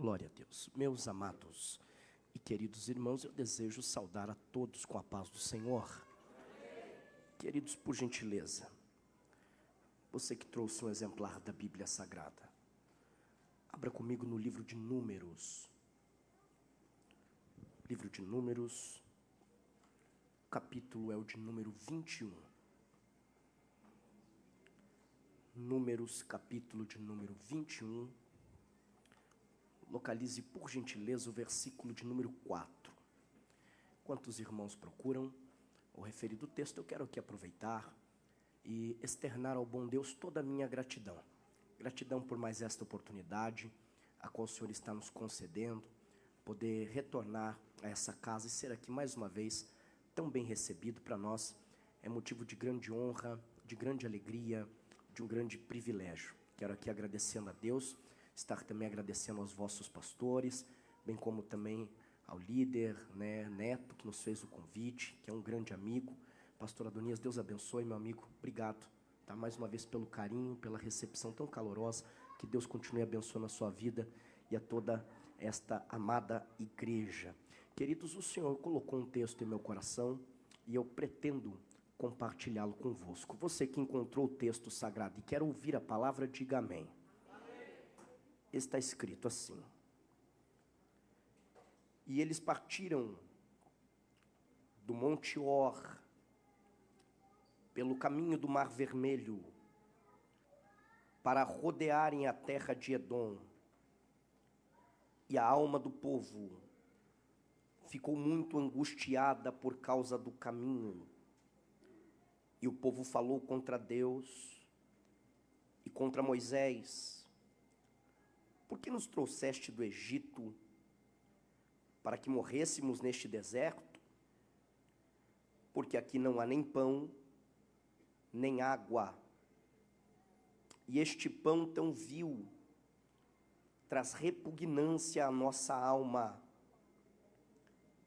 Glória a Deus. Meus amados e queridos irmãos, eu desejo saudar a todos com a paz do Senhor. Queridos, por gentileza, você que trouxe um exemplar da Bíblia Sagrada, abra comigo no livro de Números. Livro de Números, o capítulo é o de número 21. Números, capítulo de número 21. Localize, por gentileza, o versículo de número 4. Quantos irmãos procuram o referido texto, eu quero aqui aproveitar e externar ao bom Deus toda a minha gratidão. Gratidão por mais esta oportunidade, a qual o Senhor está nos concedendo, poder retornar a essa casa e ser aqui mais uma vez tão bem recebido. Para nós é motivo de grande honra, de grande alegria, de um grande privilégio. Quero aqui agradecendo a Deus, estar também agradecendo aos vossos pastores, bem como também ao líder, Neto, que nos fez o convite, que é um grande amigo. Pastor Adonias, Deus abençoe, meu amigo, obrigado, tá? Mais uma vez pelo carinho, pela recepção tão calorosa, que Deus continue abençoando a sua vida e a toda esta amada igreja. Queridos, o Senhor colocou um texto em meu coração e eu pretendo compartilhá-lo convosco. Você que encontrou o texto sagrado e quer ouvir a palavra, diga amém. Está escrito assim: e eles partiram do Monte Or, pelo caminho do Mar Vermelho, para rodearem a terra de Edom. E a alma do povo ficou muito angustiada por causa do caminho. E o povo falou contra Deus e contra Moisés: por que nos trouxeste do Egito para que morrêssemos neste deserto? Porque aqui não há nem pão, nem água. E este pão tão vil traz repugnância à nossa alma.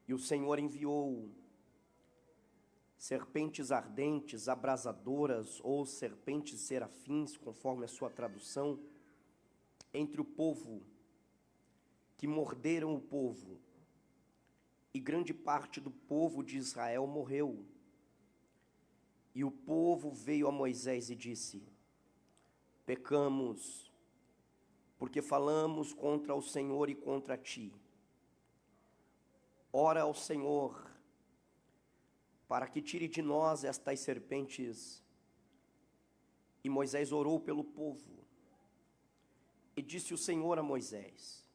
E o Senhor enviou serpentes ardentes, abrasadoras, ou serpentes serafins, conforme a sua tradução, entre o povo, que morderam o povo, e grande parte do povo de Israel morreu. E o povo veio a Moisés e disse: pecamos, porque falamos contra o Senhor e contra ti. Ora ao Senhor, para que tire de nós estas serpentes. E Moisés orou pelo povo. E disse o Senhor a Moisés: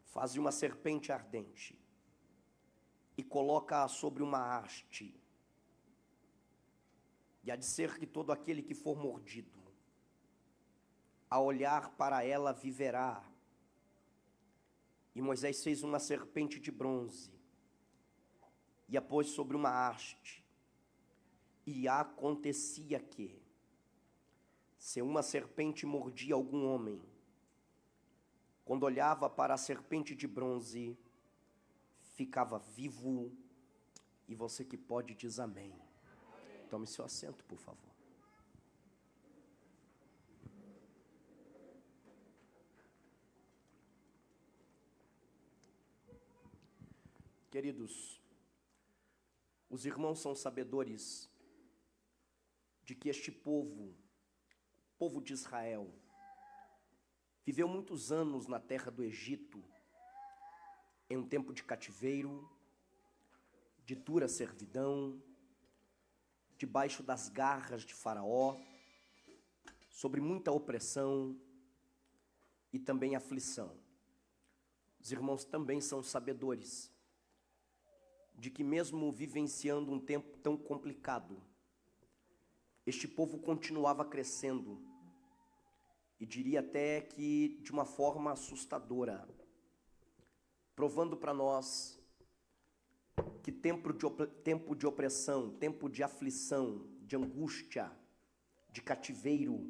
faze uma serpente ardente, e coloca-a sobre uma haste. E há de ser que todo aquele que for mordido, a olhar para ela, viverá. E Moisés fez uma serpente de bronze, e a pôs sobre uma haste. E acontecia que, se uma serpente mordia algum homem, quando olhava para a serpente de bronze, ficava vivo. E você que pode, diz amém. Tome seu assento, por favor. Queridos, os irmãos são sabedores de que este povo, o povo de Israel, viveu muitos anos na terra do Egito, em um tempo de cativeiro, de dura servidão, debaixo das garras de Faraó, sobre muita opressão e também aflição. Os irmãos também são sabedores de que, mesmo vivenciando um tempo tão complicado, este povo continuava crescendo, e diria até que de uma forma assustadora, provando para nós que tempo de opressão, tempo de aflição, de angústia, de cativeiro,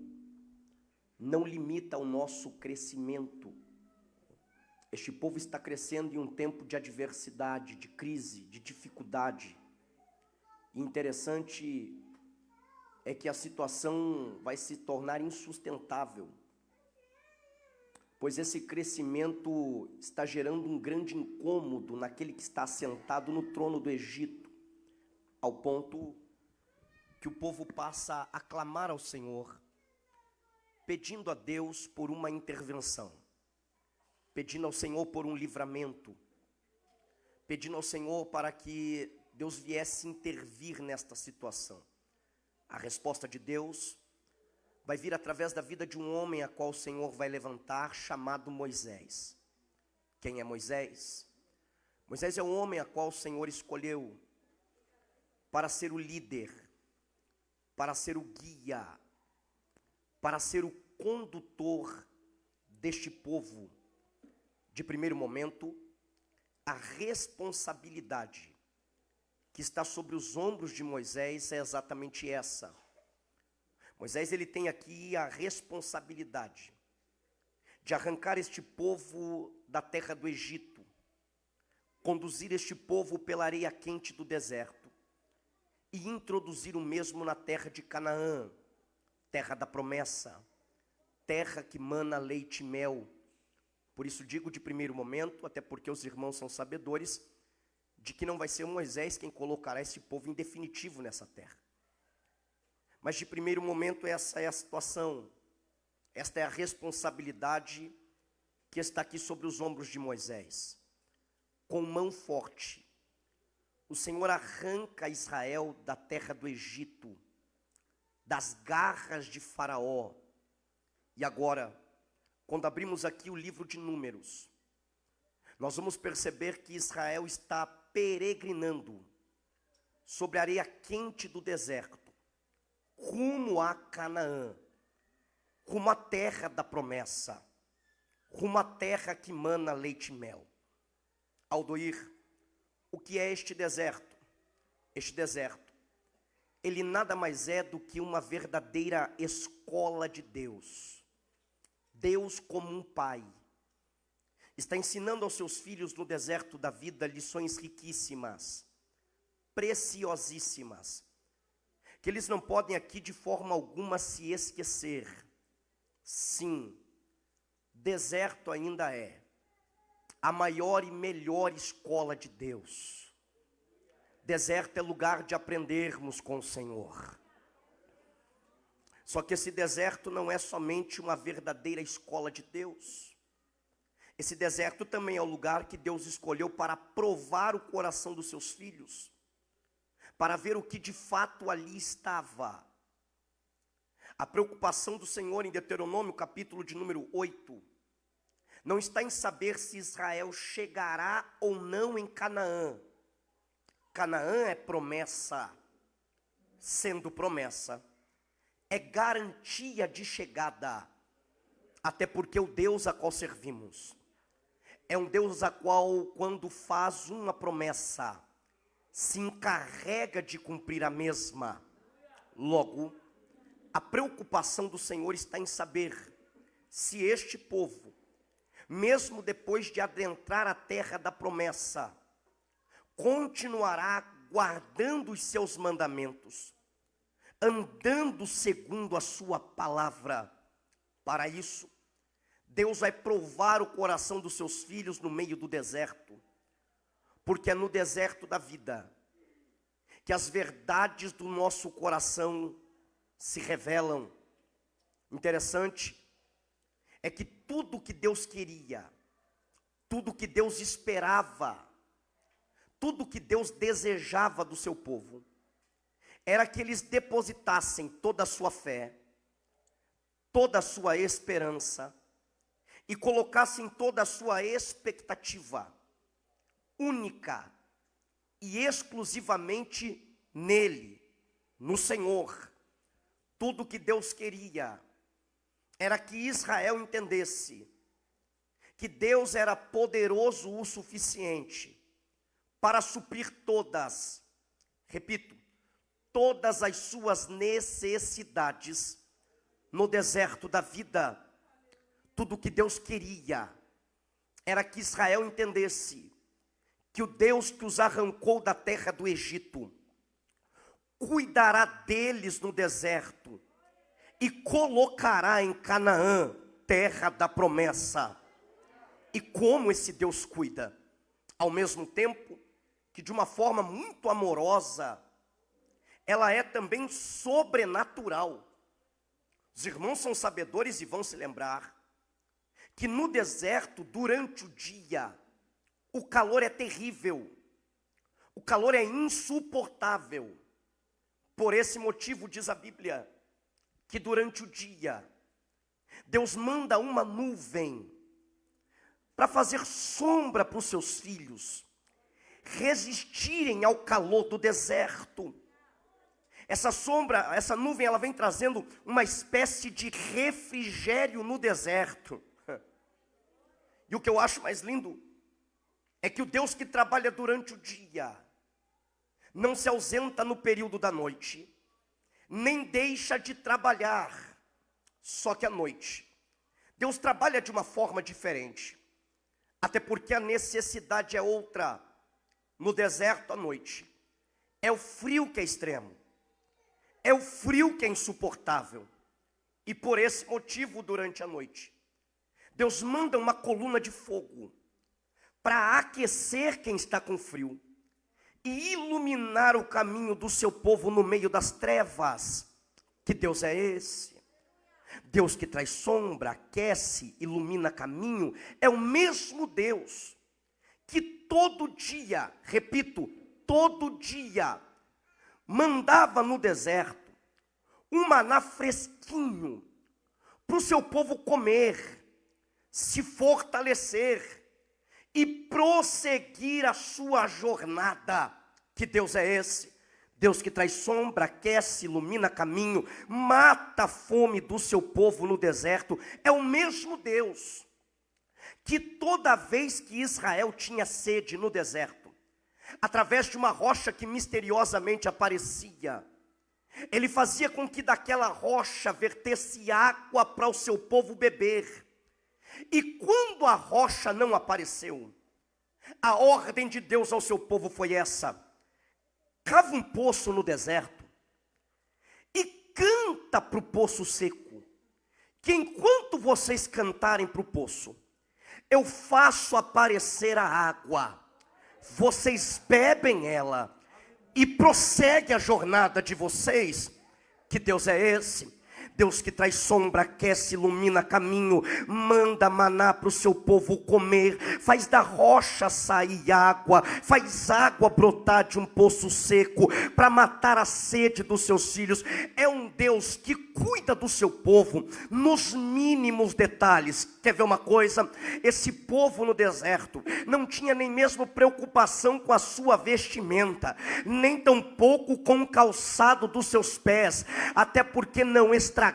não limita o nosso crescimento. Este povo está crescendo em um tempo de adversidade, de crise, de dificuldade. E interessante é que a situação vai se tornar insustentável, pois esse crescimento está gerando um grande incômodo naquele que está sentado no trono do Egito, ao ponto que o povo passa a clamar ao Senhor, pedindo a Deus por uma intervenção, pedindo ao Senhor por um livramento, pedindo ao Senhor para que Deus viesse intervir nesta situação. A resposta de Deus vai vir através da vida de um homem a qual o Senhor vai levantar, chamado Moisés. Quem é Moisés? Moisés é um homem a qual o Senhor escolheu para ser o líder, para ser o guia, para ser o condutor deste povo. De primeiro momento, a responsabilidade que está sobre os ombros de Moisés é exatamente essa. Moisés, ele tem aqui a responsabilidade de arrancar este povo da terra do Egito, conduzir este povo pela areia quente do deserto e introduzir o mesmo na terra de Canaã, terra da promessa, terra que mana leite e mel. Por isso digo de primeiro momento, até porque os irmãos são sabedores, de que não vai ser Moisés quem colocará esse povo em definitivo nessa terra. Mas de primeiro momento essa é a situação, esta é a responsabilidade que está aqui sobre os ombros de Moisés. Com mão forte, o Senhor arranca Israel da terra do Egito, das garras de Faraó. E agora, quando abrimos aqui o livro de Números, nós vamos perceber que Israel está peregrinando sobre a areia quente do deserto, rumo a Canaã, rumo à terra da promessa, rumo à terra que mana leite e mel. Aldoir, o que é este deserto? Este deserto, ele nada mais é do que uma verdadeira escola de Deus. Deus como um pai está ensinando aos seus filhos no deserto da vida lições riquíssimas, preciosíssimas, que eles não podem aqui de forma alguma se esquecer. Sim, deserto ainda é a maior e melhor escola de Deus. Deserto é lugar de aprendermos com o Senhor. Só que esse deserto não é somente uma verdadeira escola de Deus. Esse deserto também é o lugar que Deus escolheu para provar o coração dos seus filhos, para ver o que de fato ali estava. A preocupação do Senhor em Deuteronômio, capítulo de número 8, não está em saber se Israel chegará ou não em Canaã. Canaã é promessa. Sendo promessa, é garantia de chegada. Até porque o Deus a qual servimos é um Deus a qual, quando faz uma promessa, se encarrega de cumprir a mesma. Logo, a preocupação do Senhor está em saber se este povo, mesmo depois de adentrar a terra da promessa, continuará guardando os seus mandamentos, andando segundo a sua palavra. Para isso, Deus vai provar o coração dos seus filhos no meio do deserto, porque é no deserto da vida que as verdades do nosso coração se revelam. Interessante é que tudo que Deus queria, tudo que Deus esperava, tudo que Deus desejava do seu povo, era que eles depositassem toda a sua fé, toda a sua esperança, e colocassem toda a sua expectativa, única e exclusivamente nele, no Senhor. Tudo que Deus queria era que Israel entendesse que Deus era poderoso o suficiente para suprir todas, repito, todas as suas necessidades no deserto da vida. Tudo que Deus queria era que Israel entendesse que o Deus que os arrancou da terra do Egito cuidará deles no deserto e colocará em Canaã, terra da promessa. E como esse Deus cuida, ao mesmo tempo que de uma forma muito amorosa, ela é também sobrenatural. Os irmãos são sabedores e vão se lembrar que no deserto, durante o dia, o calor é terrível, o calor é insuportável. Por esse motivo, diz a Bíblia, que durante o dia, Deus manda uma nuvem para fazer sombra para os seus filhos resistirem ao calor do deserto. Essa sombra, essa nuvem, ela vem trazendo uma espécie de refrigério no deserto. E o que eu acho mais lindo é que o Deus que trabalha durante o dia não se ausenta no período da noite, nem deixa de trabalhar, só que à noite. Deus trabalha de uma forma diferente, até porque a necessidade é outra. No deserto à noite, é o frio que é extremo, é o frio que é insuportável, e por esse motivo, durante a noite, Deus manda uma coluna de fogo, para aquecer quem está com frio, e iluminar o caminho do seu povo no meio das trevas. Que Deus é esse? Deus que traz sombra, aquece, ilumina caminho, é o mesmo Deus que todo dia, repito, todo dia, mandava no deserto um maná fresquinho, para o seu povo comer, se fortalecer e prosseguir a sua jornada. Que Deus é esse? Deus que traz sombra, aquece, ilumina caminho, mata a fome do seu povo no deserto. É o mesmo Deus que toda vez que Israel tinha sede no deserto, através de uma rocha que misteriosamente aparecia, ele fazia com que daquela rocha vertesse água para o seu povo beber. E quando a rocha não apareceu, a ordem de Deus ao seu povo foi essa: cava um poço no deserto e canta para o poço seco, que enquanto vocês cantarem para o poço, eu faço aparecer a água, vocês bebem ela e prossegue a jornada de vocês. Que Deus é esse? Deus que traz sombra, aquece, ilumina caminho, manda maná para o seu povo comer, faz da rocha sair água, faz água brotar de um poço seco, para matar a sede dos seus filhos. É um Deus que cuida do seu povo nos mínimos detalhes. Quer ver uma coisa? Esse povo no deserto não tinha nem mesmo preocupação com a sua vestimenta, nem tampouco com o calçado dos seus pés, até porque não estragava,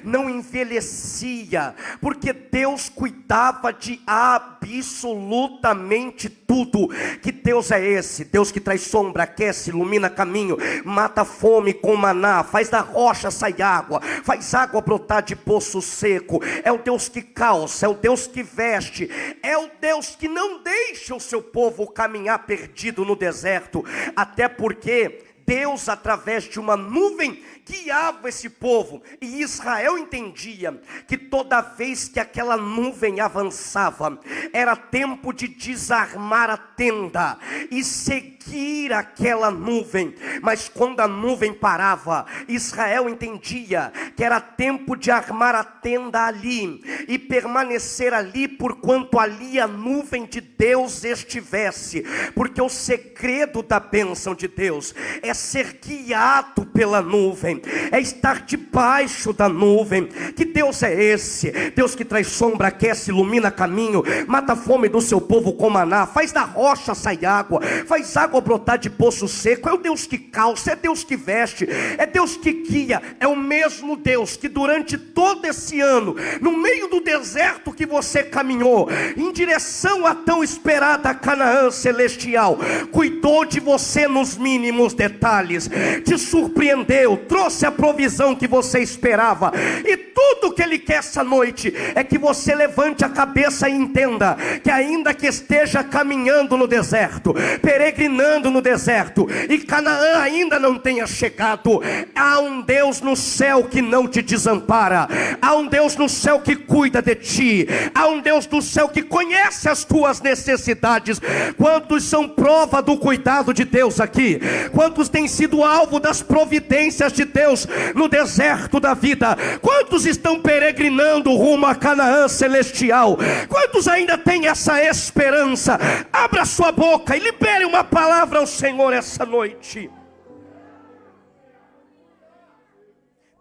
não envelhecia, porque Deus cuidava de absolutamente tudo. Que Deus é esse? Deus que traz sombra, aquece, ilumina caminho, mata a fome com maná, faz da rocha sair água, faz água brotar de poço seco. É o Deus que calça, é o Deus que veste, é o Deus que não deixa o seu povo caminhar perdido no deserto, até porque Deus, através de uma nuvem, guiava esse povo, e Israel entendia que toda vez que aquela nuvem avançava, era tempo de desarmar a tenda e seguir aquela nuvem. Mas quando a nuvem parava, Israel entendia que era tempo de armar a tenda ali e permanecer ali, porquanto ali a nuvem de Deus estivesse. Porque o segredo da bênção de Deus é ser guiado pela nuvem, é estar debaixo da nuvem. Que Deus é esse? Deus que traz sombra, aquece, ilumina caminho, mata a fome do seu povo com maná, faz da rocha sair água, faz água brotar de poço seco. É o Deus que calça, é Deus que veste, é Deus que guia. É o mesmo Deus que durante todo esse ano, no meio do deserto que você caminhou, em direção à tão esperada Canaã celestial, cuidou de você nos mínimos detalhes, te surpreendeu, trouxe a provisão que você esperava, e tudo Tudo que Ele quer essa noite é que você levante a cabeça e entenda que ainda que esteja caminhando no deserto, peregrinando no deserto, e Canaã ainda não tenha chegado, há um Deus no céu que não te desampara, há um Deus no céu que cuida de ti, há um Deus do céu que conhece as tuas necessidades. Quantos são prova do cuidado de Deus aqui? Quantos têm sido alvo das providências de Deus no deserto da vida? Quantos estão peregrinando rumo a Canaã celestial? Quantos ainda têm essa esperança? Abra sua boca e libere uma palavra ao Senhor essa noite.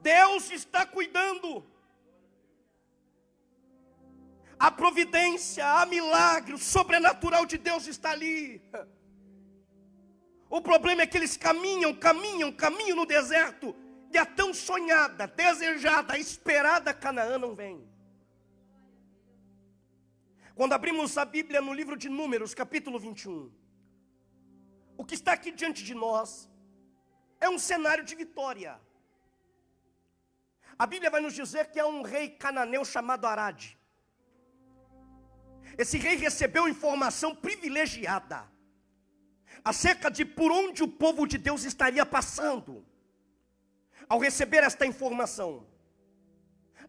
Deus está cuidando. A providência, a milagre, o sobrenatural de Deus está ali. O problema é que eles caminham no deserto, e a tão sonhada, desejada, esperada Canaã não vem. Quando abrimos a Bíblia no livro de Números, capítulo 21, o que está aqui diante de nós é um cenário de vitória. A Bíblia vai nos dizer que é um rei cananeu chamado Arade. Esse rei recebeu informação privilegiada acerca de por onde o povo de Deus estaria passando. Ao receber esta informação,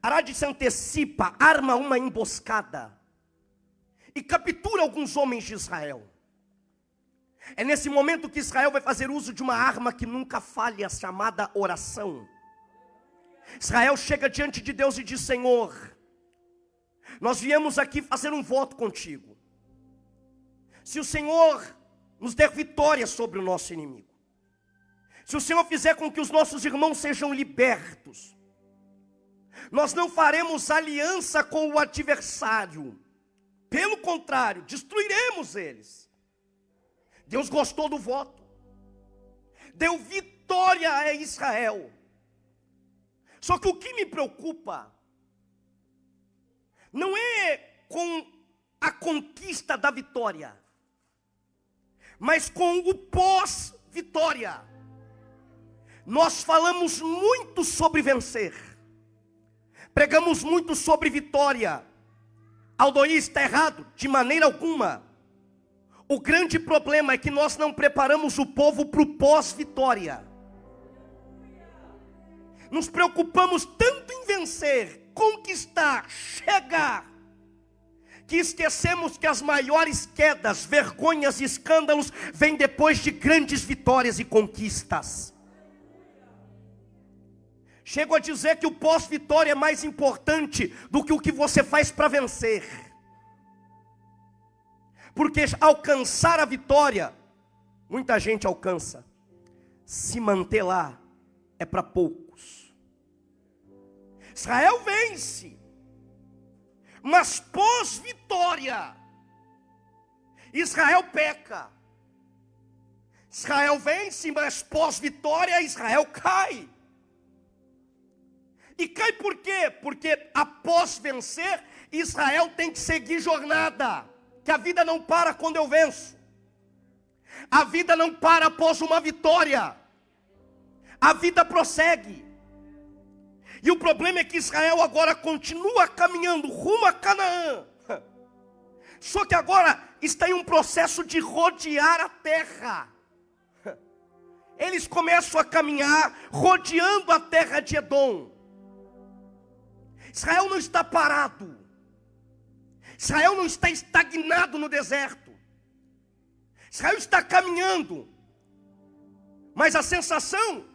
Arade se antecipa, arma uma emboscada e captura alguns homens de Israel. É nesse momento que Israel vai fazer uso de uma arma que nunca falha, chamada oração. Israel chega diante de Deus e diz: Senhor, nós viemos aqui fazer um voto contigo. Se o Senhor nos der vitória sobre o nosso inimigo, se o Senhor fizer com que os nossos irmãos sejam libertos, nós não faremos aliança com o adversário. Pelo contrário, destruiremos eles. Deus gostou do voto, deu vitória a Israel. Só que o que me preocupa não é com a conquista da vitória, mas com o pós-vitória. Nós falamos muito sobre vencer, pregamos muito sobre vitória. Aldoí, está errado, de maneira alguma. O grande problema é que nós não preparamos o povo para o pós-vitória. Nos preocupamos tanto em vencer, conquistar, chegar, que esquecemos que as maiores quedas, vergonhas e escândalos vêm depois de grandes vitórias e conquistas. Chego a dizer que o pós-vitória é mais importante do que o que você faz para vencer. Porque alcançar a vitória, muita gente alcança. Se manter lá é para poucos. Israel vence, mas pós-vitória, Israel peca. Israel vence, mas pós-vitória, Israel cai. E cai por quê? Porque após vencer, Israel tem que seguir jornada. Que a vida não para quando eu venço. A vida não para após uma vitória. A vida prossegue. E o problema é que Israel agora continua caminhando rumo a Canaã. Só que agora está em um processo de rodear a terra. Eles começam a caminhar rodeando a terra de Edom. Israel não está parado. Israel não está estagnado no deserto. Israel está caminhando. Mas a sensação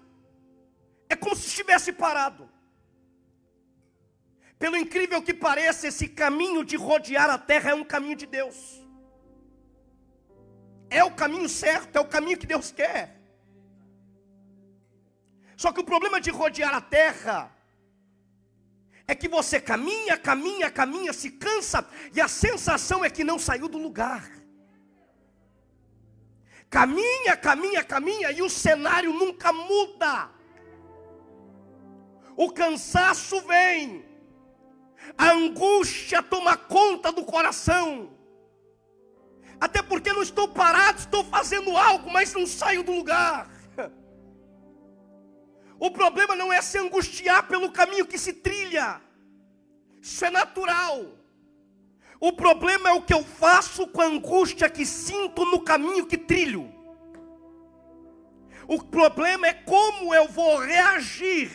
é como se estivesse parado. Pelo incrível que pareça, esse caminho de rodear a terra é um caminho de Deus. É o caminho certo, é o caminho que Deus quer. Só que o problema de rodear a terra é que você caminha, se cansa, e a sensação é que não saiu do lugar. Caminha, e o cenário nunca muda. O cansaço vem, a angústia toma conta do coração. Até porque não estou parado, estou fazendo algo, mas não saio do lugar. O problema não é se angustiar pelo caminho que se trilha. Isso é natural. O problema é o que eu faço com a angústia que sinto no caminho que trilho. O problema é como eu vou reagir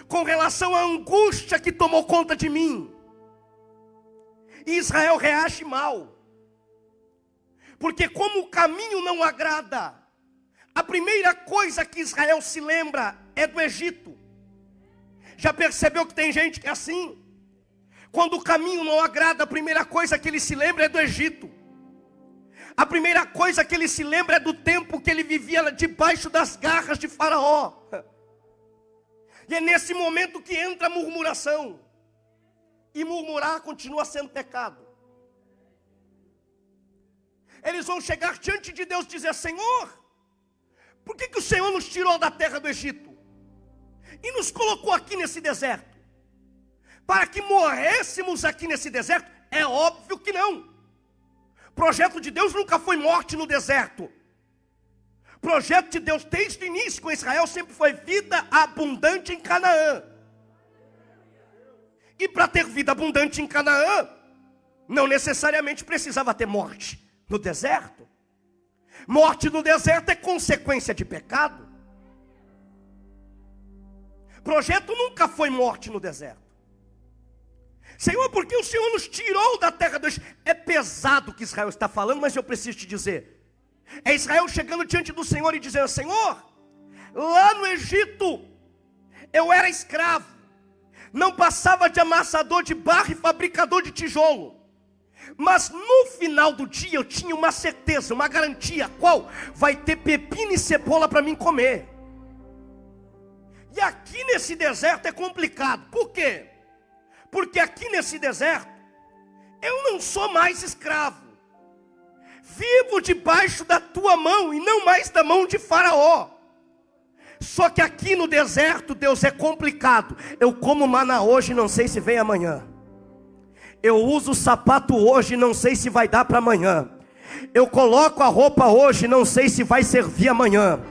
com relação à angústia que tomou conta de mim. E Israel reage mal. Porque como o caminho não agrada, a primeira coisa que Israel se lembra é do Egito. Já percebeu que tem gente que é assim? Quando o caminho não agrada, a primeira coisa que ele se lembra é do Egito. A primeira coisa que ele se lembra é do tempo que ele vivia debaixo das garras de Faraó. E é nesse momento que entra a murmuração. E murmurar continua sendo pecado. Eles vão chegar diante de Deus e dizer: Senhor, por que o Senhor nos tirou da terra do Egito? E nos colocou aqui nesse deserto? Para que morrêssemos aqui nesse deserto? É óbvio que não. O projeto de Deus nunca foi morte no deserto. O projeto de Deus desde o início com Israel sempre foi vida abundante em Canaã. E para ter vida abundante em Canaã, não necessariamente precisava ter morte no deserto. Morte no deserto é consequência de pecado. O projeto nunca foi morte no deserto. Senhor, porque o Senhor nos tirou da terra do Egito? É pesado o que Israel está falando, mas eu preciso te dizer. É Israel chegando diante do Senhor e dizendo: Senhor, lá no Egito eu era escravo, não passava de amassador de barro e fabricador de tijolo. Mas no final do dia eu tinha uma certeza, uma garantia. Qual? Vai ter pepino e cebola para mim comer. E aqui nesse deserto é complicado. Por quê? Porque aqui nesse deserto eu não sou mais escravo. Vivo debaixo da tua mão e não mais da mão de Faraó. Só que aqui no deserto, Deus, é complicado. Eu como maná hoje, não sei se vem amanhã. Eu uso o sapato hoje, não sei se vai dar para amanhã. Eu coloco a roupa hoje, não sei se vai servir amanhã.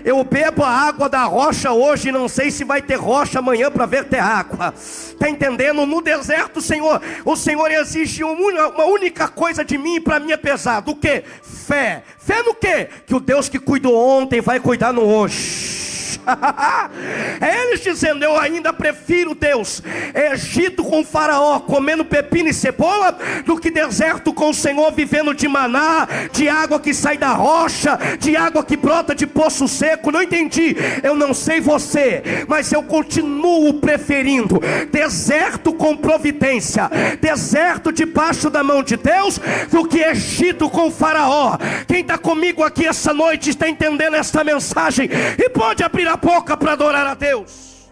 Eu bebo a água da rocha hoje, não sei se vai ter rocha amanhã para ver ter água. Está entendendo? No deserto, o Senhor exige uma única coisa de mim, e para mim é pesado. O quê? Fé. Fé no quê? Que o Deus que cuidou ontem vai cuidar no hoje. É eles dizendo: eu ainda prefiro, Deus, Egito com Faraó comendo pepino e cebola, do que deserto com o Senhor vivendo de maná, de água que sai da rocha, de água que brota de poço seco. Não entendi. Eu não sei você, mas eu continuo preferindo deserto com providência, deserto debaixo da mão de Deus, do que Egito com Faraó. Quem está comigo aqui essa noite está entendendo esta mensagem e pode abrir a boca para adorar a Deus.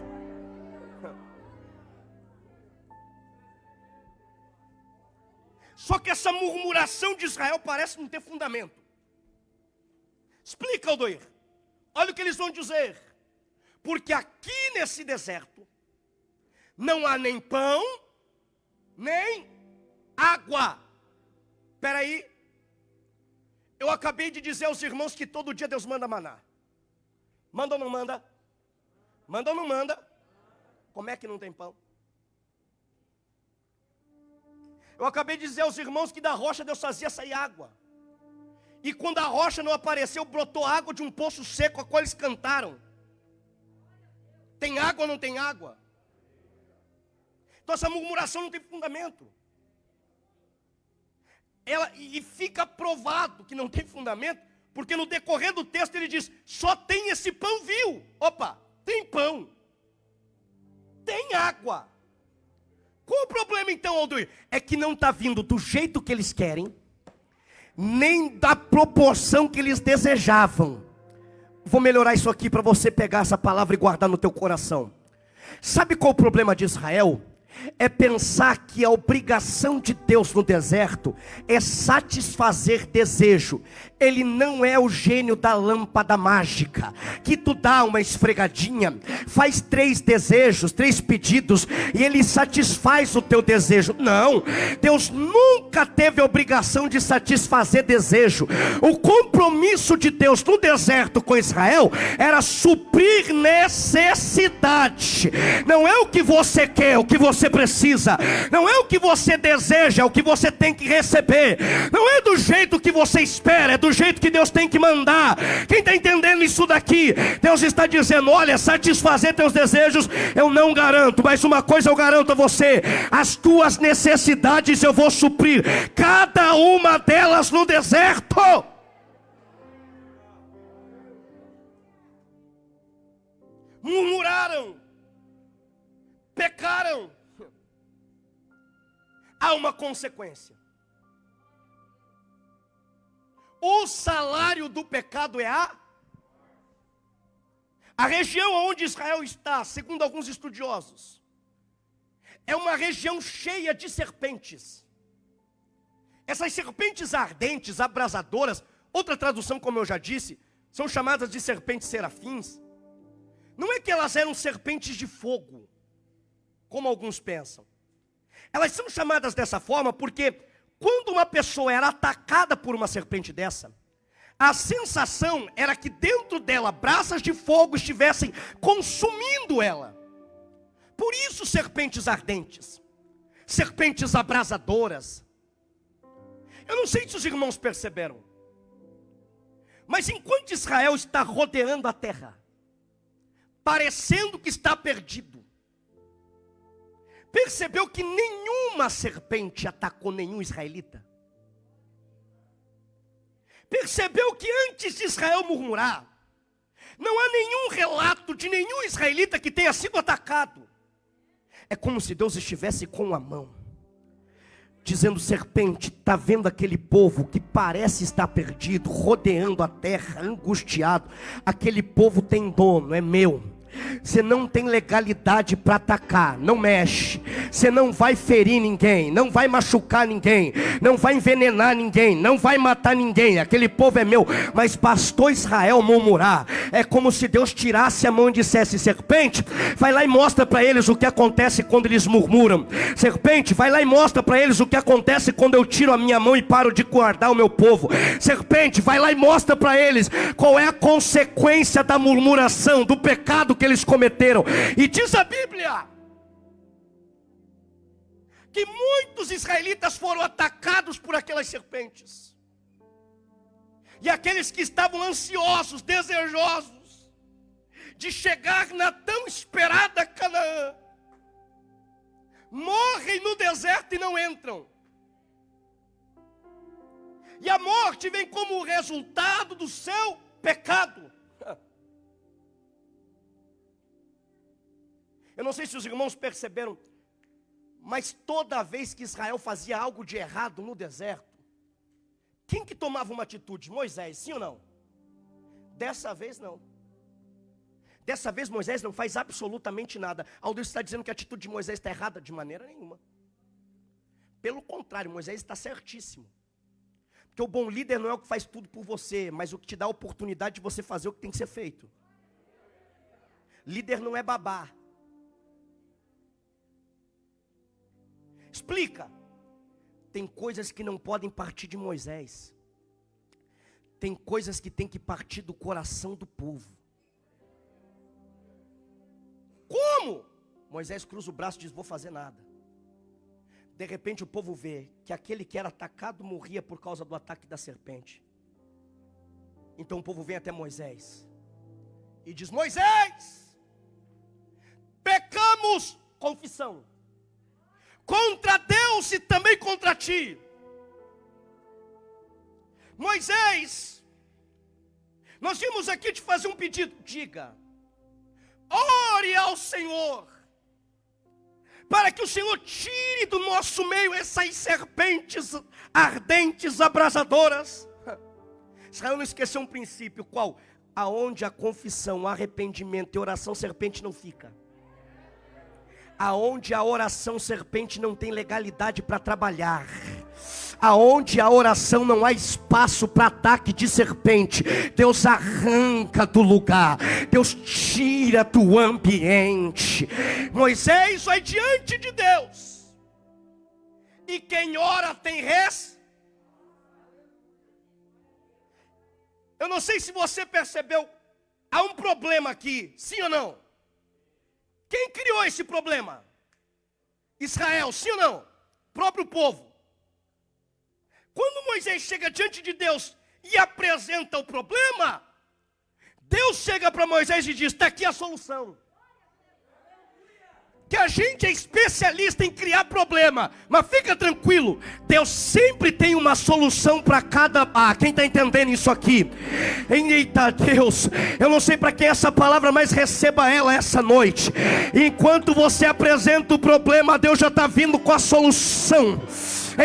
Só que essa murmuração de Israel parece não ter fundamento. Explica, Aldoir. Olha o que eles vão dizer. Porque aqui nesse deserto não há nem pão, nem água. Espera aí. Eu acabei de dizer aos irmãos que todo dia Deus manda maná. Manda ou não manda? Manda ou não manda? Como é que não tem pão? Eu acabei de dizer aos irmãos que da rocha Deus fazia sair água. E quando a rocha não apareceu, brotou água de um poço seco a qual eles cantaram. Tem água ou não tem água? Então essa murmuração não tem fundamento. E fica provado que não tem fundamento, porque no decorrer do texto ele diz: só tem esse pão vil. Opa, tem pão, tem água. Qual o problema então, Aldoir? É que não está vindo do jeito que eles querem, nem da proporção que eles desejavam. Vou melhorar isso aqui para você pegar essa palavra e guardar no teu coração. Sabe qual o problema de Israel? É pensar que a obrigação de Deus no deserto é satisfazer desejo. Ele não é o gênio da lâmpada mágica, que tu dá uma esfregadinha, faz 3 desejos, 3 pedidos, e Ele satisfaz o teu desejo. Não, Deus nunca teve a obrigação de satisfazer desejo. O compromisso de Deus no deserto com Israel era suprir necessidade. Não é o que você quer, o que você precisa. Não é o que você deseja, é o que você tem que receber. Não é do jeito que você espera, é do jeito que Deus tem que mandar. Quem está entendendo isso daqui? Deus está dizendo: olha, satisfazer teus desejos eu não garanto, mas uma coisa eu garanto a você: as tuas necessidades eu vou suprir, cada uma delas no deserto. Murmuraram, pecaram. Há uma consequência. O salário do pecado é a região onde Israel está, segundo alguns estudiosos, é uma região cheia de serpentes. Essas serpentes ardentes, abrasadoras, outra tradução, como eu já disse, são chamadas de serpentes serafins. Não é que elas eram serpentes de fogo, como alguns pensam. Elas são chamadas dessa forma porque quando uma pessoa era atacada por uma serpente dessa, a sensação era que dentro dela brasas de fogo estivessem consumindo ela. Por isso serpentes ardentes, serpentes abrasadoras. Eu não sei se os irmãos perceberam, mas enquanto Israel está rodeando a terra, parecendo que está perdido, percebeu que nenhuma serpente atacou nenhum israelita? Percebeu que antes de Israel murmurar, não há nenhum relato de nenhum israelita que tenha sido atacado. É como se Deus estivesse com a mão, dizendo: serpente, está vendo aquele povo que parece estar perdido, rodeando a terra, angustiado? Aquele povo tem dono, é meu. Você não tem legalidade para atacar, não mexe. Você não vai ferir ninguém, não vai machucar ninguém, não vai envenenar ninguém, não vai matar ninguém. Aquele povo é meu. Mas bastou Israel murmurar. É como se Deus tirasse a mão e dissesse: serpente, vai lá e mostra para eles o que acontece quando eles murmuram. Serpente, vai lá e mostra para eles o que acontece quando eu tiro a minha mão e paro de guardar o meu povo. Serpente, vai lá e mostra para eles qual é a consequência da murmuração, do pecado que eles cometeram. E diz a Bíblia que muitos israelitas foram atacados por aquelas serpentes. E aqueles que estavam ansiosos, desejosos de chegar na tão esperada Canaã, morrem no deserto e não entram. E a morte vem como resultado do seu pecado. Eu não sei se os irmãos perceberam, mas toda vez que Israel fazia algo de errado no deserto, quem que tomava uma atitude? Moisés, sim ou não? Dessa vez não. Dessa vez Moisés não faz absolutamente nada. Deus está dizendo que a atitude de Moisés está errada? De maneira nenhuma. Pelo contrário, Moisés está certíssimo. Porque o bom líder não é o que faz tudo por você, mas o que te dá a oportunidade de você fazer o que tem que ser feito. Líder não é babá. Explica. Tem coisas que não podem partir de Moisés. Tem coisas que tem que partir do coração do povo. Como? Moisés cruza o braço e diz: vou fazer nada. De repente o povo vê que aquele que era atacado morria por causa do ataque da serpente. Então o povo vem até Moisés e diz: Moisés, pecamos, confissão, contra Deus e também contra ti. Moisés, nós vimos aqui te fazer um pedido. Diga, ore ao Senhor, para que o Senhor tire do nosso meio essas serpentes ardentes, abrasadoras. Israel não esqueceu um princípio, qual? Aonde a confissão, o arrependimento e oração, serpente não fica. Aonde a oração, serpente não tem legalidade para trabalhar. Aonde a oração não há espaço para ataque de serpente, Deus arranca do lugar, Deus tira do ambiente. Moisés vai diante de Deus, e quem ora tem res. Eu não sei se você percebeu, há um problema aqui, sim ou não? Quem criou esse problema? Israel, sim ou não? Próprio povo. Quando Moisés chega diante de Deus e apresenta o problema, Deus chega para Moisés e diz: está aqui a solução. Que a gente é especialista em criar problema, mas fica tranquilo, Deus sempre tem uma solução para cada... quem está entendendo isso aqui? Eita Deus, eu não sei para quem essa palavra, mas receba ela essa noite. Enquanto você apresenta o problema, Deus já está vindo com a solução.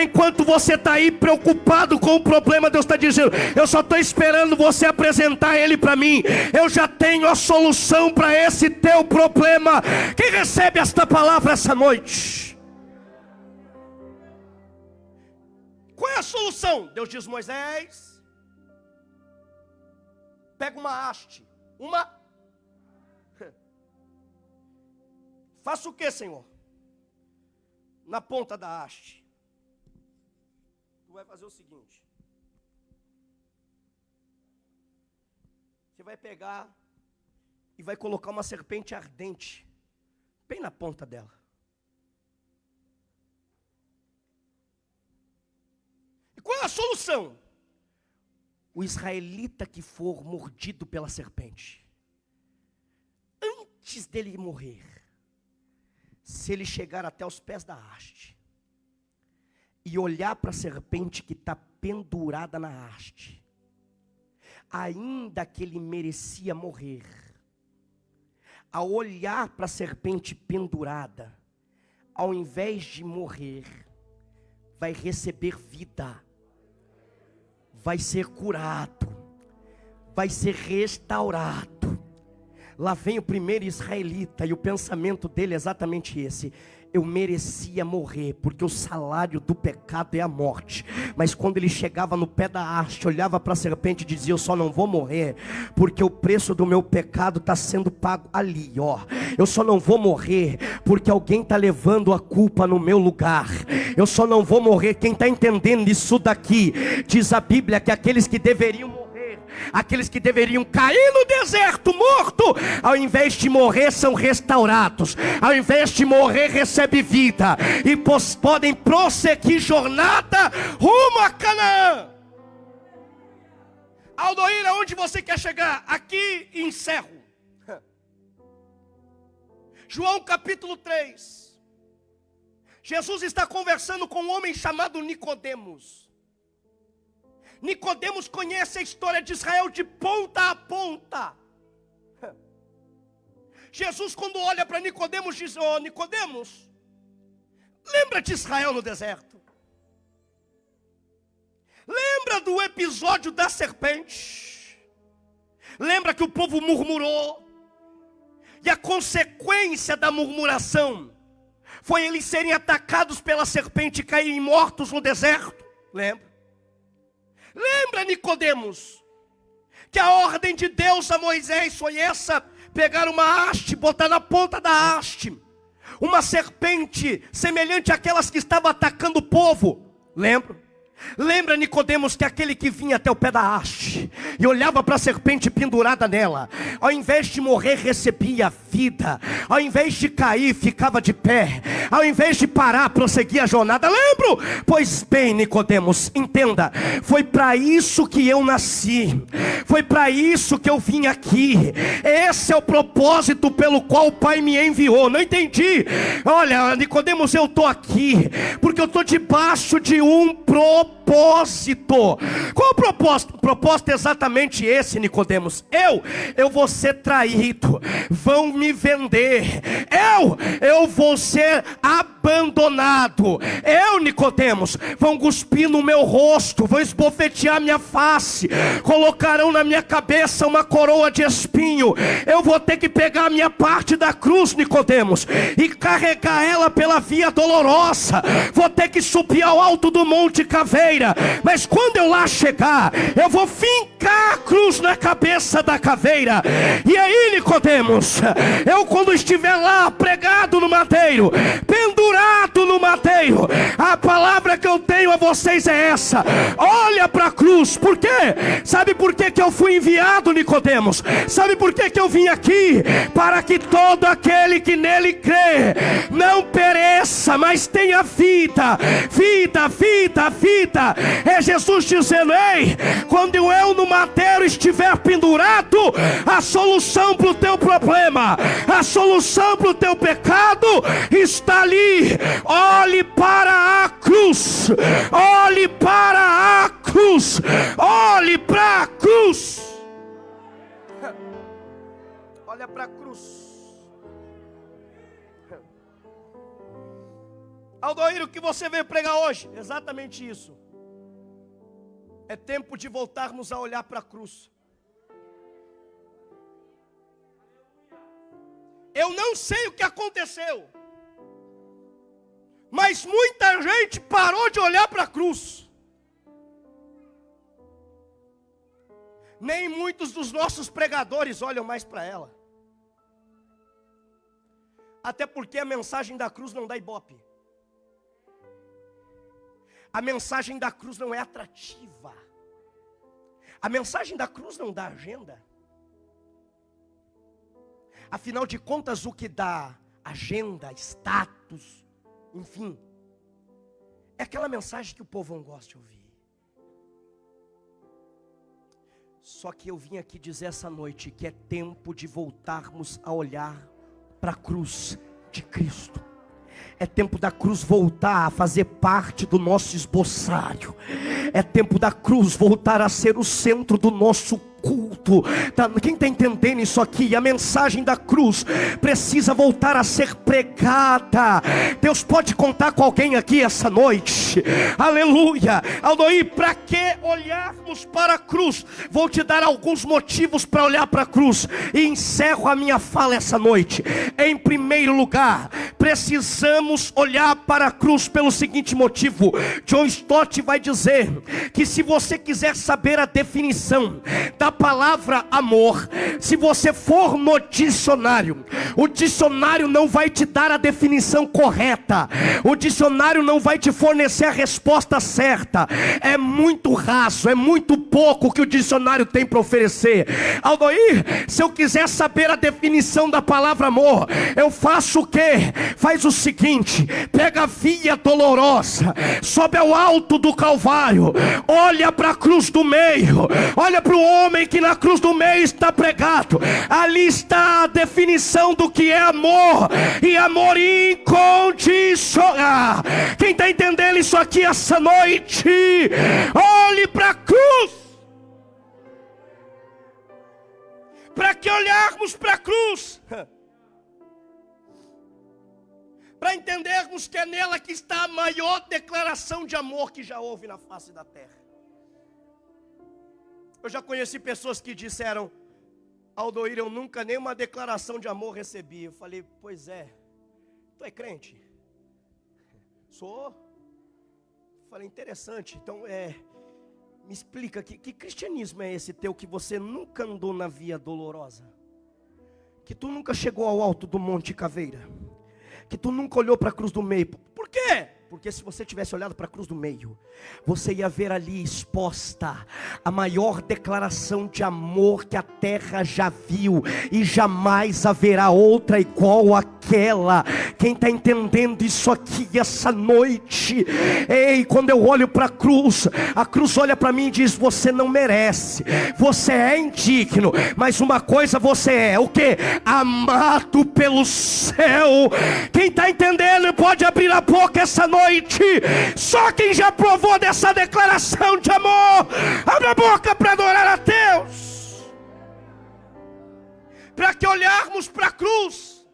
Enquanto você está aí preocupado com o problema, Deus está dizendo: eu só estou esperando você apresentar ele para mim. Eu já tenho a solução para esse teu problema. Quem recebe esta palavra essa noite? Qual é a solução? Deus diz: Moisés, pega uma haste. Faça o que, Senhor? Na ponta da haste vai fazer o seguinte: você vai pegar e vai colocar uma serpente ardente bem na ponta dela. E qual é a solução? O israelita que for mordido pela serpente, antes dele morrer, se ele chegar até os pés da haste e olhar para a serpente que está pendurada na haste, ainda que ele merecia morrer, ao olhar para a serpente pendurada, ao invés de morrer, vai receber vida, vai ser curado, vai ser restaurado. Lá vem o primeiro israelita, e o pensamento dele é exatamente esse: eu merecia morrer, porque o salário do pecado é a morte. Mas quando ele chegava no pé da haste, olhava para a serpente e dizia: eu só não vou morrer, porque o preço do meu pecado está sendo pago ali, ó. Eu só não vou morrer, porque alguém está levando a culpa no meu lugar. Eu só não vou morrer. Quem está entendendo isso daqui? Diz a Bíblia que aqueles que deveriam morrer, aqueles que deveriam cair no deserto morto, ao invés de morrer são restaurados, ao invés de morrer recebe vida, e podem prosseguir jornada rumo a Canaã. Aldoíra, aonde você quer chegar? Aqui encerro. João capítulo 3. Jesus está conversando com um homem chamado Nicodemos. Nicodemos conhece a história de Israel de ponta a ponta. Jesus, quando olha para Nicodemos, diz: ó, Nicodemos, lembra de Israel no deserto? Lembra do episódio da serpente? Lembra que o povo murmurou? E a consequência da murmuração foi eles serem atacados pela serpente e caírem mortos no deserto? Lembra? Lembra, Nicodemos, que a ordem de Deus a Moisés foi essa: pegar uma haste, botar na ponta da haste uma serpente semelhante àquelas que estavam atacando o povo. Lembra? Lembra, Nicodemos, que aquele que vinha até o pé da haste e olhava para a serpente pendurada nela, ao invés de morrer recebia vida, ao invés de cair ficava de pé, ao invés de parar prosseguia a jornada. Lembro? Pois bem, Nicodemos, entenda, foi para isso que eu nasci, foi para isso que eu vim aqui. Esse é o propósito pelo qual o Pai me enviou. Não entendi? Olha, Nicodemos, eu estou aqui porque eu estou debaixo de um propósito. Qual o propósito? O propósito é exatamente esse, Nicodemos. Eu vou ser traído, vão me me vender, eu vou ser abandonado. Nicodemos, vão cuspir no meu rosto, vão esbofetear minha face, colocarão na minha cabeça uma coroa de espinho. Eu vou ter que pegar a minha parte da cruz, Nicodemos, e carregar ela pela via dolorosa. Vou ter que subir ao alto do Monte Caveira, mas quando eu lá chegar, eu vou fincar a cruz na cabeça da caveira. E aí, Nicodemos, eu quando estiver lá pregado no madeiro, pendurado no madeiro, a palavra que eu tenho a vocês é essa: olha para a cruz. Por quê? Sabe por que eu fui enviado, Nicodemos? Sabe por que eu vim aqui? Para que todo aquele que nele crê não pereça, mas tenha vida. Vida, vida, vida. É Jesus dizendo: ei, quando eu no madeiro estiver pendurado, a solução para o teu problema, a solução para o teu pecado está ali. Olhe para a cruz, olhe para a cruz, olhe para a cruz. Olha para a cruz. Aldoir, o que você veio pregar hoje? Exatamente isso. É tempo de voltarmos a olhar para a cruz. Eu não sei o que aconteceu, mas muita gente parou de olhar para a cruz. Nem muitos dos nossos pregadores olham mais para ela. Até porque a mensagem da cruz não dá ibope. A mensagem da cruz não é atrativa. A mensagem da cruz não dá agenda. Afinal de contas, o que dá agenda, status, enfim, é aquela mensagem que o povo não gosta de ouvir. Só que eu vim aqui dizer essa noite que é tempo de voltarmos a olhar para a cruz de Cristo. É tempo da cruz voltar a fazer parte do nosso esboçário. É tempo da cruz voltar a ser o centro do nosso culto. Quem está entendendo isso aqui? A mensagem da cruz precisa voltar a ser pregada. Deus pode contar com alguém aqui essa noite. Aleluia. Aldoir, para que olharmos para a cruz? Vou te dar alguns motivos para olhar para a cruz, e encerro a minha fala essa noite. Em primeiro lugar, precisamos olhar para a cruz pelo seguinte motivo. John Stott vai dizer que se você quiser saber a definição da palavra amor, se você for no dicionário, o dicionário não vai te dar a definição correta, o dicionário não vai te fornecer a resposta certa. É muito raso, é muito pouco que o dicionário tem para oferecer. Aldoir, se eu quiser saber a definição da palavra amor, eu faço o quê? Faz o seguinte: pega a via dolorosa, sobe ao alto do Calvário, olha para a cruz do meio, olha para o homem que na cruz do meio está pregado. Ali está a definição do que é amor, e amor incondicional. Quem está entendendo isso aqui essa noite? Olhe para a cruz. Para que olharmos para a cruz? Para entendermos que é nela que está a maior declaração de amor que já houve na face da terra. Eu já conheci pessoas que disseram: Aldoir, eu nunca nenhuma declaração de amor recebi. Eu falei: pois é, tu é crente? Sou. Eu falei: interessante. Então me explica, que cristianismo é esse teu que você nunca andou na via dolorosa? Que tu nunca chegou ao alto do Monte Caveira? Que tu nunca olhou para a cruz do meio? Por quê? Porque se você tivesse olhado para a cruz do meio, você ia ver ali exposta a maior declaração de amor que a terra já viu, e jamais haverá outra igual àquela. Quem está entendendo isso aqui essa noite? Ei, quando eu olho para a cruz olha para mim e diz: você não merece, você é indigno, mas uma coisa você é: o que? Amado pelo céu. Quem está entendendo pode abrir a boca essa noite. Só quem já provou dessa declaração de amor, abre a boca para adorar a Deus. Para que olharmos para a cruz,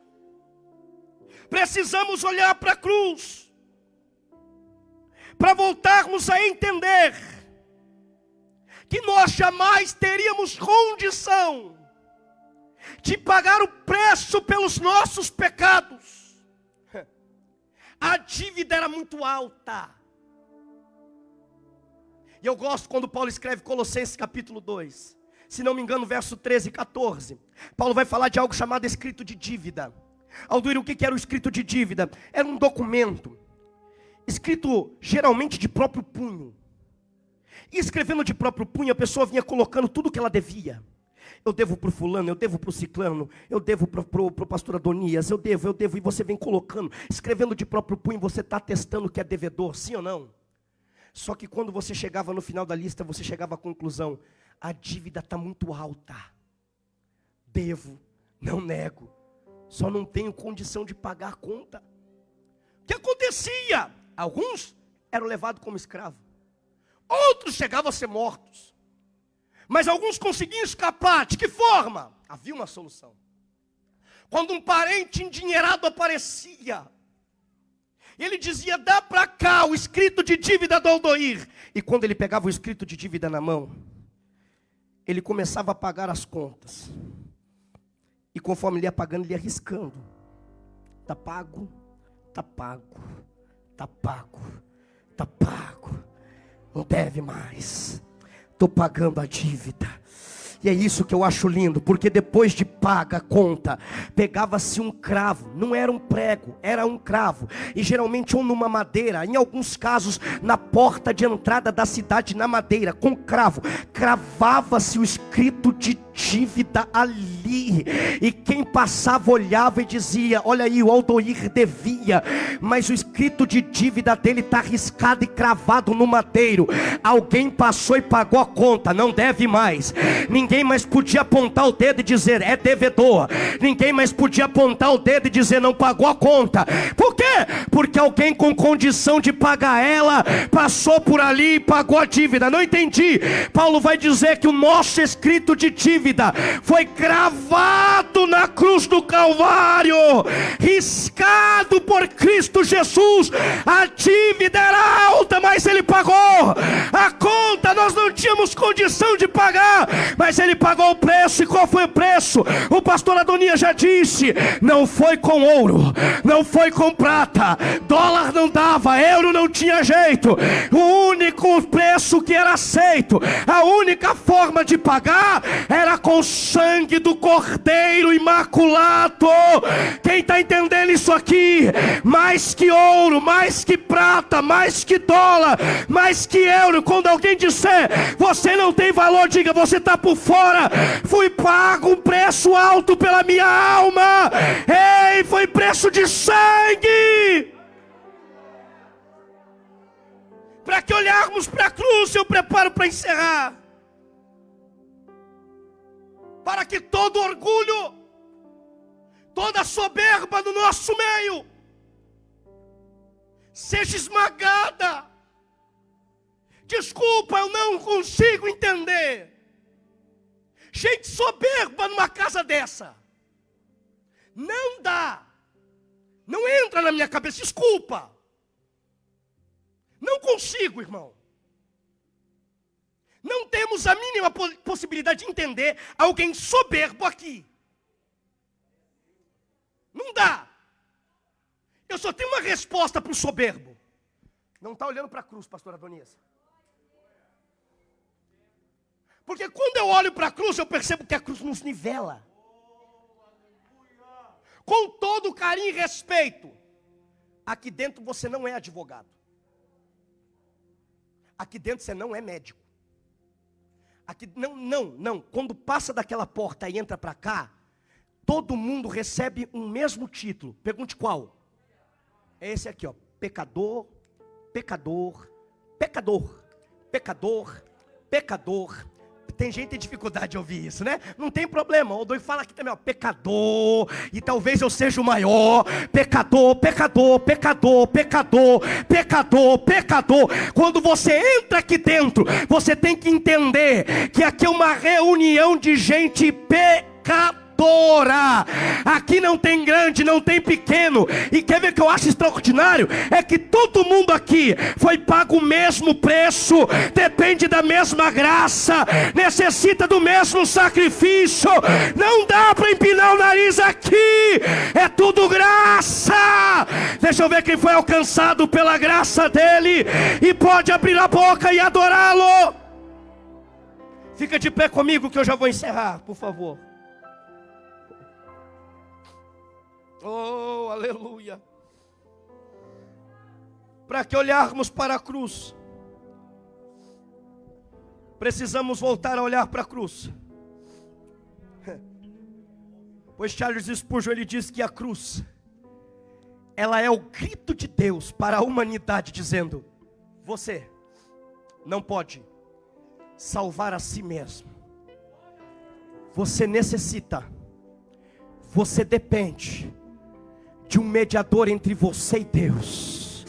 precisamos olhar para a cruz, para voltarmos a entender que nós jamais teríamos condição de pagar o preço pelos nossos pecados. A dívida era muito alta. E eu gosto quando Paulo escreve Colossenses capítulo 2. Se não me engano, verso 13 e 14. Paulo vai falar de algo chamado escrito de dívida. Alduir, o que era o escrito de dívida? Era um documento, escrito geralmente de próprio punho. E escrevendo de próprio punho, a pessoa vinha colocando tudo o que ela devia. Eu devo para o fulano, eu devo para o ciclano, eu devo para o pastor Adonias, eu devo, e você vem colocando, escrevendo de próprio punho, você está atestando que é devedor, sim ou não? Só que quando você chegava no final da lista, você chegava à conclusão: a dívida está muito alta. Devo, não nego, só não tenho condição de pagar a conta. O que acontecia? Alguns eram levados como escravo, outros chegavam a ser mortos. Mas alguns conseguiam escapar. De que forma? Havia uma solução. Quando um parente endinheirado aparecia, ele dizia: dá para cá o escrito de dívida do Aldoir. E quando ele pegava o escrito de dívida na mão, ele começava a pagar as contas. E conforme ele ia pagando, ele ia riscando. Está pago, está pago, está pago, está pago. Não deve mais. Estou pagando a dívida. E é isso que eu acho lindo, porque depois de paga a conta, pegava-se um cravo, não era um prego, era um cravo, e geralmente ou numa madeira, em alguns casos na porta de entrada da cidade, na madeira, com cravo, cravava-se o escrito de dívida ali, e quem passava olhava e dizia: olha aí, o Aldoir devia, mas o escrito de dívida dele está riscado e cravado no madeiro. Alguém passou e pagou a conta, não deve mais. Ninguém mais podia apontar o dedo e dizer é devedor. Ninguém mais podia apontar o dedo e dizer não pagou a conta. Por quê? Porque alguém com condição de pagar ela passou por ali e pagou a dívida. Não entendi. Paulo vai dizer que o nosso escrito de dívida foi cravado na cruz do Calvário, riscado por Cristo Jesus. A dívida era alta, mas ele pagou. A conta nós não tínhamos condição de pagar, mas ele pagou o preço. E qual foi o preço? O pastor Adonias já disse: não foi com ouro, não foi com prata, dólar não dava, euro não tinha jeito. O único preço que era aceito, a única forma de pagar era com o sangue do Cordeiro Imaculado. Quem está entendendo isso aqui? Mais que ouro, mais que prata, mais que dólar, mais que euro. Quando alguém disser você não tem valor, diga: você está por fora. Fui pago um preço alto pela minha alma. Ei, foi preço de sangue. Para que olharmos para a cruz, eu preparo para encerrar. Para que todo orgulho, toda soberba no nosso meio seja esmagada. Desculpa, eu não consigo entender gente soberba numa casa dessa. Não dá. Não entra na minha cabeça. Desculpa. Não consigo, irmão. Não temos a mínima possibilidade de entender alguém soberbo aqui. Não dá. Eu só tenho uma resposta para o soberbo. Não está olhando para a cruz, pastor Adonias. Porque quando eu olho para a cruz, eu percebo que a cruz nos nivela. Com todo carinho e respeito. Aqui dentro você não é advogado. Aqui dentro você não é médico. Aqui, não. Quando passa daquela porta e entra para cá, todo mundo recebe um mesmo título. Pergunte qual? É esse aqui, ó. Pecador, pecador, pecador, pecador, pecador. Tem gente que tem dificuldade de ouvir isso, né? Não tem problema. O Aldoir fala aqui também, ó, pecador. E talvez eu seja o maior. Pecador, pecador, pecador, pecador, pecador, pecador. Quando você entra aqui dentro, você tem que entender que aqui é uma reunião de gente pecadora. pecadora. Aqui não tem grande, não tem pequeno. E quer ver que eu acho extraordinário? É que todo mundo aqui foi pago o mesmo preço, depende da mesma graça, necessita do mesmo sacrifício. Não dá para empinar o nariz aqui, é tudo graça. Deixa eu ver quem foi alcançado pela graça dele e pode abrir a boca e adorá-lo. Fica de pé comigo que eu já vou encerrar, por favor. Oh, aleluia. Para que olharmos para a cruz, precisamos voltar a olhar para a cruz. Pois Charles Spurgeon, ele diz que a cruz, ela é o grito de Deus para a humanidade, dizendo: você não pode salvar a si mesmo. Você necessita, você depende de um mediador entre você e Deus.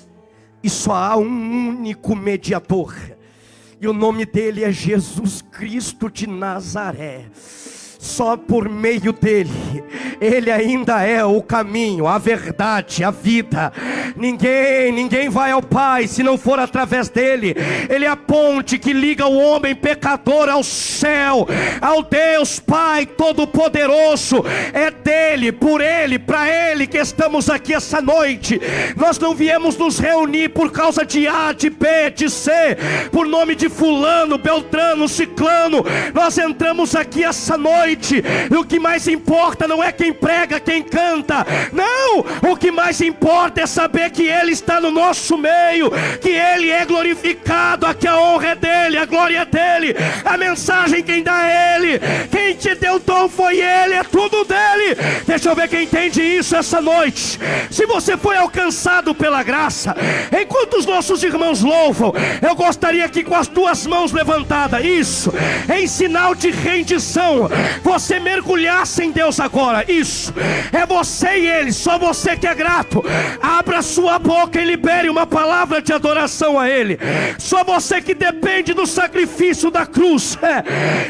E só há um único mediador, e o nome dele é Jesus Cristo de Nazaré. Só por meio dele, ele ainda é o caminho, a verdade, a vida. Ninguém vai ao Pai se não for através dele. Ele é a ponte que liga o homem pecador ao céu, ao Deus Pai Todo-Poderoso. É dele, por ele, para ele que estamos aqui essa noite. Nós não viemos nos reunir por causa de A, de B, de C, por nome de fulano, beltrano, ciclano. Nós entramos aqui essa noite, e o que mais importa não é quem prega, quem canta. Não, o que mais importa é saber que ele está no nosso meio, que ele é glorificado, que a honra é dele, a glória é dele, a mensagem quem dá é ele, quem te deu o dom foi ele, é tudo dele. Deixa eu ver quem entende isso essa noite. Se você foi alcançado pela graça, enquanto os nossos irmãos louvam, eu gostaria que com as duas mãos levantadas, isso, em sinal de rendição, você mergulhasse em Deus agora. Isso, é você e ele, só você que é grato. Abra sua boca e libere uma palavra de adoração a ele. Só você que depende do sacrifício da cruz,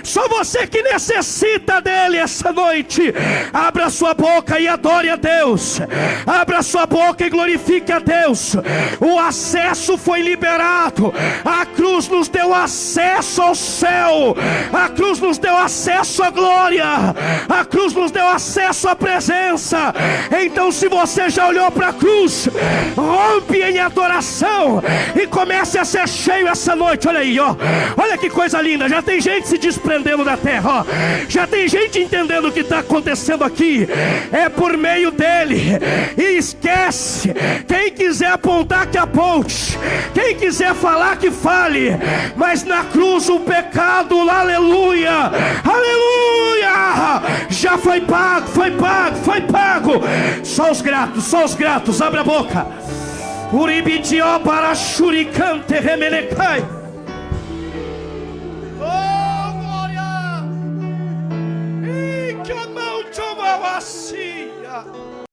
só você que necessita dele essa noite. Abra sua boca e adore a Deus. Abra sua boca e glorifique a Deus. O acesso foi liberado. A cruz nos deu acesso ao céu. A cruz nos deu acesso à glória. A cruz nos deu acesso à presença. Então, se você já olhou para a cruz, rompe em adoração e comece a ser cheio essa noite. Olha aí, ó. Olha que coisa linda. Já tem gente se desprendendo da terra, ó. Já tem gente entendendo o que está acontecendo aqui. É por meio dele. E esquece. Quem quiser apontar, que aponte. Quem quiser falar, que fale. Mas na cruz o pecado, aleluia, aleluia, já foi pago, foi pago, foi pago. Só os gratos, abre a boca. Uribidió para shuricante remelecai.